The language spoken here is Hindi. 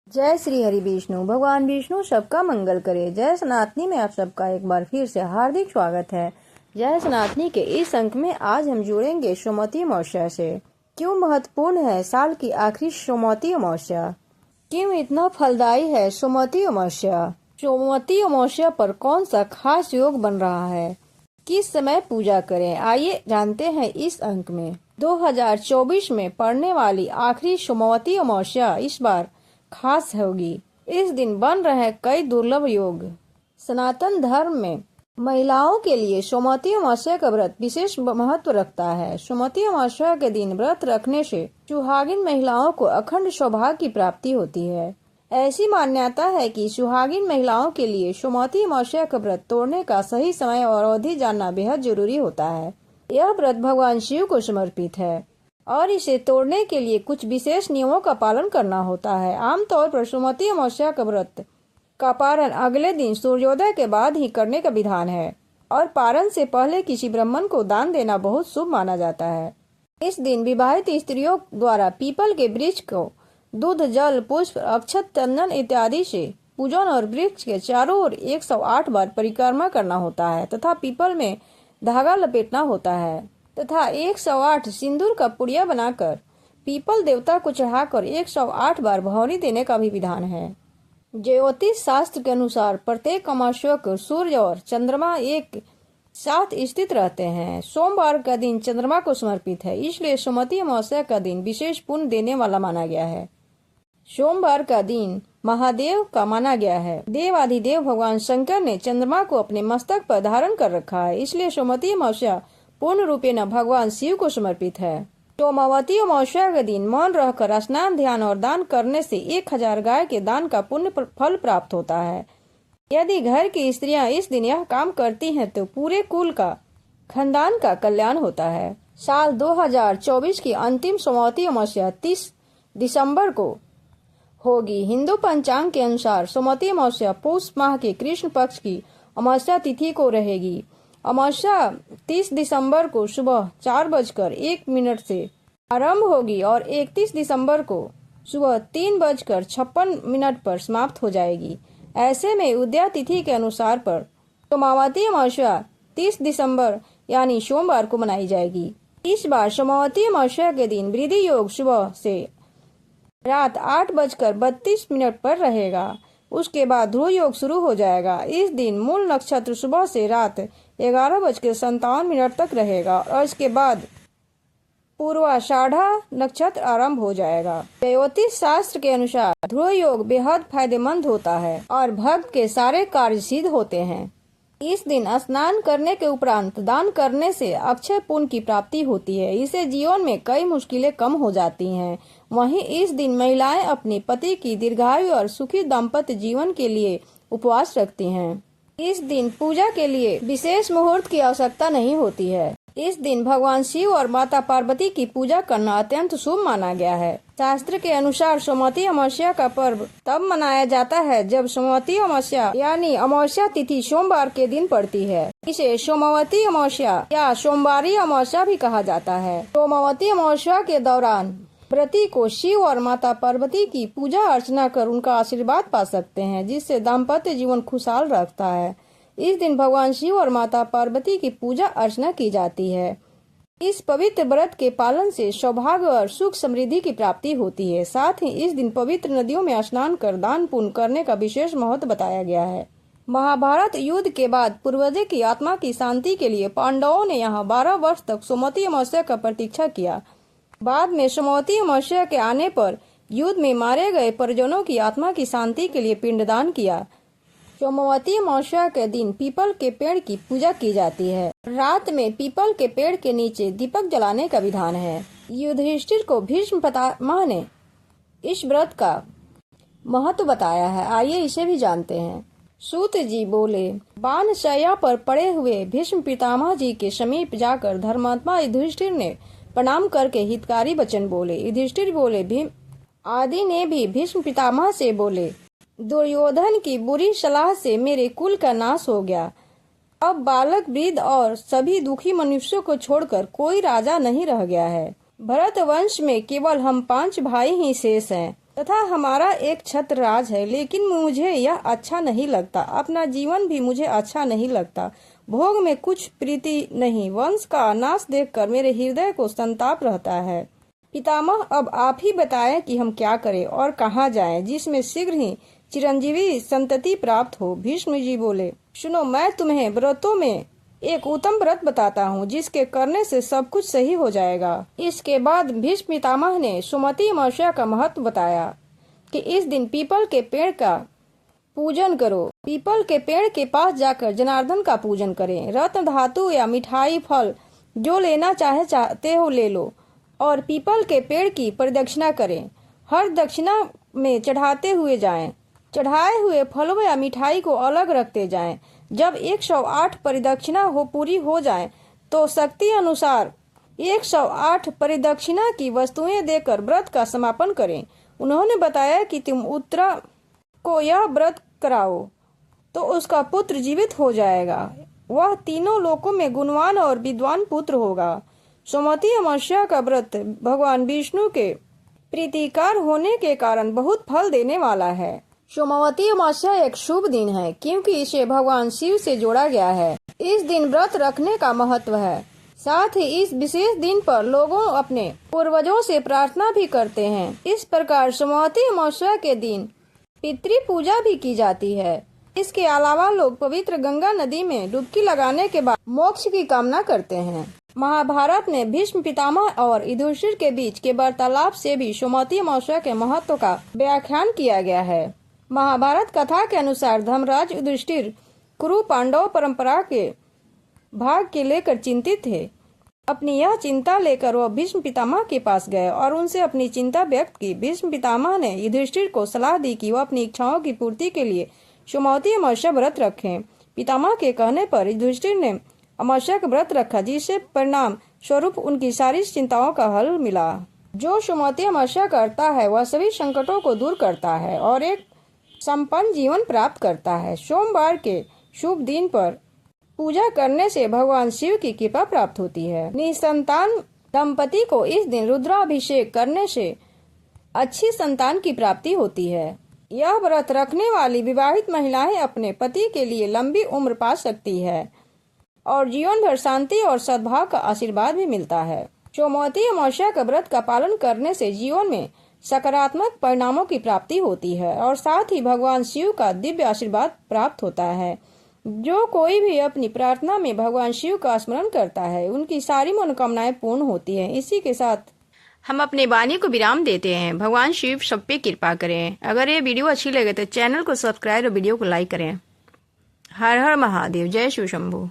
जय श्री हरि विष्णु। भगवान विष्णु सबका मंगल करे। जय सनातनी में आप सबका एक बार फिर से हार्दिक स्वागत है। जय सनातनी के इस अंक में आज हम जुड़ेंगे सोमवती अमावस्या से। क्यों महत्वपूर्ण है साल की आखिरी सोमवती अमावस्या? क्यों इतना फलदायी है सोमवती अमावस्या? सोमवती अमावस्या पर कौन सा खास योग बन रहा है? किस समय पूजा करें? आइए जानते हैं इस अंक में। 2024 में पड़ने वाली आखिरी सोमवती अमावस्या इस बार खास होगी। इस दिन बन रहे कई दुर्लभ योग। सनातन धर्म में महिलाओं के लिए सोमवती अमावस्या का व्रत विशेष महत्व रखता है। सोमवती अमावस्या के दिन व्रत रखने से सुहागिन महिलाओं को अखंड सौभाग्य की प्राप्ति होती है। ऐसी मान्यता है कि सुहागिन महिलाओं के लिए सोमवती अमावस्या का व्रत तोड़ने का सही समय और अवधि जानना बेहद जरूरी होता है। यह व्रत भगवान शिव को समर्पित है और इसे तोड़ने के लिए कुछ विशेष नियमों का पालन करना होता है। आमतौर पर सोमवती अमावस्या का व्रत का पारण अगले दिन सूर्योदय के बाद ही करने का विधान है और पारण से पहले किसी ब्राह्मण को दान देना बहुत शुभ माना जाता है। इस दिन विवाहित स्त्रियों द्वारा पीपल के वृक्ष को दूध, जल, पुष्प, अक्षत, चंदन इत्यादि से पूजन और वृक्ष के चारों ओर 108 बार परिक्रमा करना होता है तथा पीपल में धागा लपेटना होता है तथा 108 सिंदूर का पुड़िया बनाकर पीपल देवता को चढ़ाकर 108 बार भौरी देने का भी विधान है। ज्योतिष शास्त्र के अनुसार प्रत्येक अमावस्या को सूर्य और चंद्रमा एक साथ स्थित रहते हैं। सोमवार का दिन चंद्रमा को समर्पित है, इसलिए सोमवती अमावस्या का दिन विशेष पुण्य देने वाला माना गया है। सोमवार का दिन महादेव का माना गया है। देवाधिदेव भगवान शंकर ने चंद्रमा को अपने मस्तक पर धारण कर रखा है, इसलिए सोमवती अमावस्या पूर्ण रूपे न भगवान शिव को समर्पित है। सोमवती अमावस्या के दिन मौन रहकर स्नान, ध्यान और दान करने से 1000 गाय के दान का पुण्य फल प्राप्त होता है। यदि घर की स्त्रियां इस दिन यह काम करती हैं तो पूरे कुल का खानदान का कल्याण होता है। साल 2024 की अंतिम सोमवती अमावस्या 30 दिसंबर को होगी। हिंदू पंचांग के अनुसार सोमवती अमावस्या पुष माह के कृष्ण पक्ष की अमावस्या तिथि को रहेगी। अमावस्या 30 दिसंबर को सुबह 4:01 से आरंभ होगी और 31 दिसंबर को सुबह 3:56 पर समाप्त हो जाएगी। ऐसे में उदया तिथि के अनुसार पर सोमवती अमावस्या 30 दिसंबर यानी सोमवार को मनाई जाएगी। इस बार सोमवती अमावस्या के दिन वृद्धि योग सुबह से रात 8:32 पर रहेगा। उसके बाद ध्रुव योग शुरू हो जाएगा। इस दिन मूल नक्षत्र सुबह से रात 11:57 तक रहेगा और इसके बाद पूर्वाषाढ़ा नक्षत्र आरंभ हो जाएगा। ज्योतिष शास्त्र के अनुसार ध्रुव योग बेहद फायदेमंद होता है और भक्त के सारे कार्य सिद्ध होते हैं। इस दिन स्नान करने के उपरांत दान करने से अक्षय पुण्य की प्राप्ति होती है। इससे जीवन में कई मुश्किलें कम हो जाती हैं। वहीं इस दिन महिलाएं अपने पति की दीर्घायु और सुखी दाम्पत्य जीवन के लिए उपवास रखती हैं। इस दिन पूजा के लिए विशेष मुहूर्त की आवश्यकता नहीं होती है। इस दिन भगवान शिव और माता पार्वती की पूजा करना अत्यंत शुभ माना गया है। शास्त्र के अनुसार सोमवती अमावस्या का पर्व तब मनाया जाता है जब सोमवती अमावस्या यानी अमावस्या तिथि सोमवार के दिन पड़ती है। इसे सोमवती अमावस्या या सोमवारी अमावस्या भी कहा जाता है। सोमवती अमावस्या के दौरान व्रती को शिव और माता पार्वती की पूजा अर्चना कर उनका आशीर्वाद पा सकते हैं, जिससे दाम्पत्य जीवन खुशहाल रहता है। इस दिन भगवान शिव और माता पार्वती की पूजा अर्चना की जाती है। इस पवित्र व्रत के पालन से सौभाग्य और सुख समृद्धि की प्राप्ति होती है। साथ ही इस दिन पवित्र नदियों में स्नान कर दान पुण्य करने का विशेष महत्व बताया गया है। महाभारत युद्ध के बाद पूर्वजों की आत्मा की शांति के लिए पांडवों ने यहाँ 12 वर्ष तक सोमवती अमावस्या का प्रतीक्षा किया। बाद में सोमवती अमावस्या के आने पर युद्ध में मारे गए परिजनों की आत्मा की शांति के लिए पिंडदान किया। सोमवती अमावस्या के दिन पीपल के पेड़ की पूजा की जाती है। रात में पीपल के पेड़ के नीचे दीपक जलाने का विधान है। युधिष्ठिर को भीष्म पितामह ने इस व्रत का महत्व बताया है। आइए इसे भी जानते हैं। सूत जी बोले, बाणशैया पर पड़े हुए भीष्म पितामह जी के समीप जाकर धर्मात्मा युधिष्ठिर ने प्रणाम करके हितकारी वचन बोले। युधिष्ठिर बोले, भीम आदि ने भी भीष्म पितामह से बोले, दुर्योधन की बुरी सलाह से मेरे कुल का नाश हो गया। अब बालक, वृद्ध और सभी दुखी मनुष्यों को छोड़कर कोई राजा नहीं रह गया है। भरत वंश में केवल हम 5 भाई ही शेष हैं। तथा हमारा एक छत्र राज है, लेकिन मुझे यह अच्छा नहीं लगता। अपना जीवन भी मुझे अच्छा नहीं लगता। भोग में कुछ प्रीति नहीं। वंश का नाश देखकर मेरे हृदय को संताप रहता है। पितामह, अब आप ही बताएं कि हम क्या करें और कहाँ जाएं, जिसमें शीघ्र ही चिरंजीवी संतति प्राप्त हो। भीष्म जी बोले, सुनो, मैं तुम्हें व्रतों में एक उत्तम व्रत बताता हूँ, जिसके करने से सब कुछ सही हो जाएगा। इसके बाद भीष्म पितामह ने सुमति अमावस्या का महत्व बताया कि इस दिन पीपल के पेड़ का पूजन करो। पीपल के पेड़ के पास जाकर जनार्दन का पूजन करें। रत्न धातु या मिठाई फल जो लेना चाहते हो ले लो और पीपल के पेड़ की परिदक्षिणा करें। हर दक्षिणा में चढ़ाते हुए जाएं। चढ़ाए हुए फलों या मिठाई को अलग रखते जाएं। जब 108 परिदक्षिणा पूरी हो जाए तो शक्ति अनुसार 108 परिदक्षिणा की वस्तुएं देकर व्रत का समापन करें। उन्होंने बताया कि तुम उत्तरा को यह व्रत कराओ तो उसका पुत्र जीवित हो जाएगा। वह तीनों लोकों में गुणवान और विद्वान पुत्र होगा। सुमति अमावस्या का व्रत भगवान विष्णु के प्रीतिकार होने के कारण बहुत फल देने वाला है। सोमवती अमावस्या एक शुभ दिन है, क्योंकि इसे भगवान शिव से जोड़ा गया है। इस दिन व्रत रखने का महत्व है। साथ ही इस विशेष दिन पर लोगों अपने पूर्वजों से प्रार्थना भी करते हैं। इस प्रकार सोमवती अमावस्या के दिन पितृ पूजा भी की जाती है। इसके अलावा लोग पवित्र गंगा नदी में डुबकी लगाने के बाद मोक्ष की कामना करते हैं। महाभारत में भीष्म पितामह और युधिष्ठिर के बीच के वार्तालाप से भी सोमवती अमावस्या के महत्व का व्याख्यान किया गया है। महाभारत कथा के अनुसार धर्मराज युधिष्ठिर कुरु पांडव परंपरा के भाग के लेकर चिंतित थे। अपनी यह चिंता लेकर वह भीष्म पितामह के पास गए और उनसे अपनी चिंता व्यक्त की। भीष्म पितामह ने युधिष्ठिर को सलाह दी कि वह अपनी इच्छाओं की पूर्ति के लिए सोमवती अमावस्या व्रत रखें। पितामह के कहने पर युधिष्ठिर ने अमावस्या का व्रत रखा, जिससे परिणाम स्वरूप उनकी सारी चिंताओं का हल मिला। जो सोमवती अमावस्या करता है वह सभी संकटों को दूर करता है और एक संपन्न जीवन प्राप्त करता है। सोमवार के शुभ दिन पर पूजा करने से भगवान शिव की कृपा प्राप्त होती है। निसंतान दंपति को इस दिन रुद्राभिषेक करने से अच्छी संतान की प्राप्ति होती है। यह व्रत रखने वाली विवाहित महिलाएं अपने पति के लिए लंबी उम्र पा सकती है और जीवन भर शांति और सद्भाव का आशीर्वाद भी मिलता है। सोमवती अमावस्या का व्रत का पालन करने से जीवन में सकारात्मक परिणामों की प्राप्ति होती है और साथ ही भगवान शिव का दिव्य आशीर्वाद प्राप्त होता है। जो कोई भी अपनी प्रार्थना में भगवान शिव का स्मरण करता है, उनकी सारी मनोकामनाएं पूर्ण होती हैं। इसी के साथ हम अपने वाणी को विराम देते हैं। भगवान शिव सब पे कृपा करें। अगर ये वीडियो अच्छी लगे तो चैनल को सब्सक्राइब और वीडियो को लाइक करें। हर हर महादेव। जय शिव शंभू।